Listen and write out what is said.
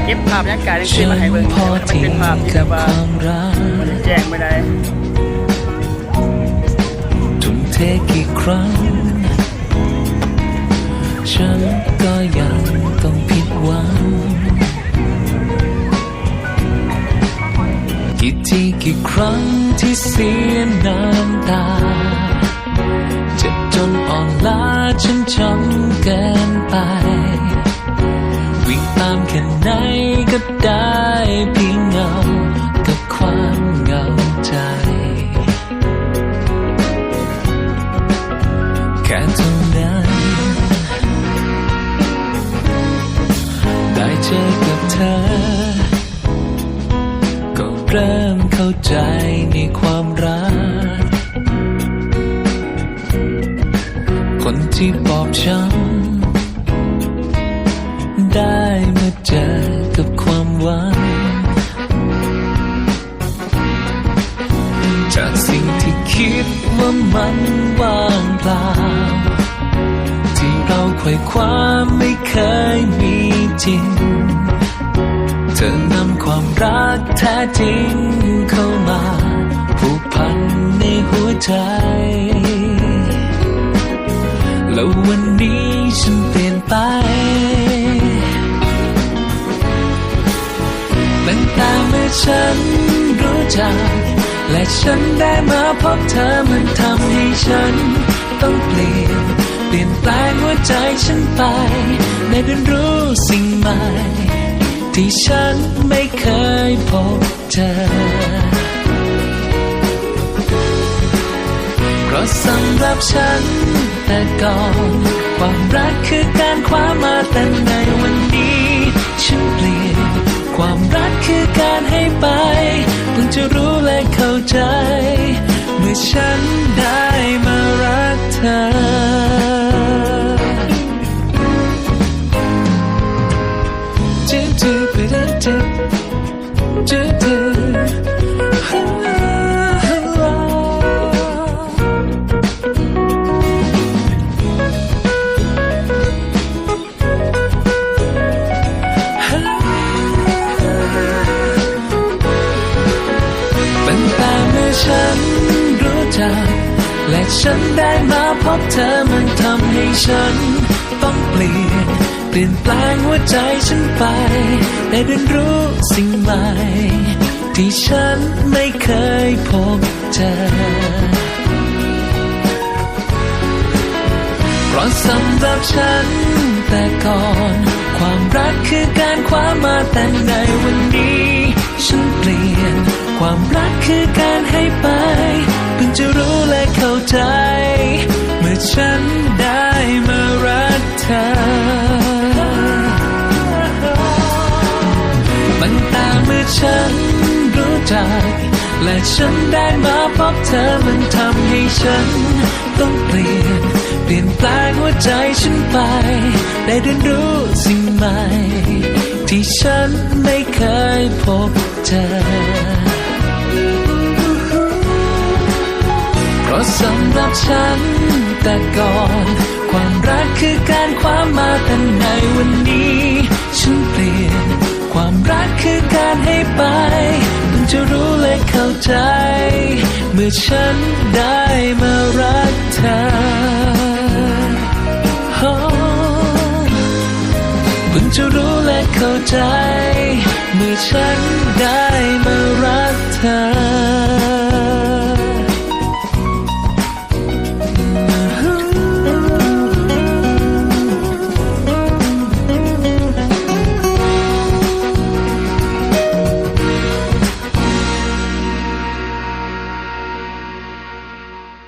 เก็บภาพบรรยากาศที่มาให้เบิ่งแต่มันเป็นภาพที่แบบว่ามันแจ้งไม่ได้ทุ่มเทกี่ครั้งฉันก็ยังต้องผิดหวังกี่ทีกี่ครั้งที่เสียน้ำตาเจ็บจนอ่อนล้าฉันช้ำเกินไปวิ่งตามแค่ไหนก็ได้เพียงเงากับความเหงาใจแค่เท่านั้นได้เจอกับเธอก็เริ่มเข้าใจในความรักคนที่บอบช้ำได้มาเจอกับความหวังจากสิ่งที่คิดว่ามันว่างเปล่าที่เราไขว่คว้าไม่เคยมีจริงเธอนำความรักแท้จริงเข้ามาผูกพันในหัวใจแล้ววันนี้ฉันเปลี่ยนไปตั้งแต่เมื่อฉันรู้จักและฉันได้มาพบเธอมันทำให้ฉันต้องเปลี่ยนแปลงหัวใจฉันไปได้เรียนรู้สิ่งใหม่ที่ฉันไม่เคยพบเจอเพราะสำหรับฉันแต่ก่อนความรักคือการคว้ามาแต่ในวันนี้ฉันเปลี่ยนความรักคือการให้ไปเพิ่งจะรู้และเข้าใจเมื่อฉันได้มารักเธอฉันรู้จักและฉันได้มาพบเธอมันทำให้ฉันต้องเปลี่ยนแปลงหัวใจฉันไปได้เรียนรู้สิ่งใหม่ที่ฉันไม่เคยพบเจอเพราะสำหรับฉันแต่ก่อนความรักคือการคว้ามาแต่ในวันนี้ฉันเปลี่ยนความรักคือการให้ไปเพิ่งจะรู้และเข้าใจเมื่อฉันได้มารักเธอตั้งแต่เมื่อฉันรู้จักและฉันได้มาพบเธอมันทำให้ฉันต้องเปลี่ยนแปลงหัวใจฉันไปได้เรียนรู้สิ่งใหม่ที่ฉันไม่เคยพบเจอเพราะสำหรับฉันแต่ก่อนความรักคือการคว้ามาแต่ในวันนี้ฉันเปลี่ยนความรักคือการให้ไปเพิ่งจะรู้และเข้าใจเมื่อฉันได้มารักเธอเพิ่งจะรู้และเข้าใจเมื่อฉัน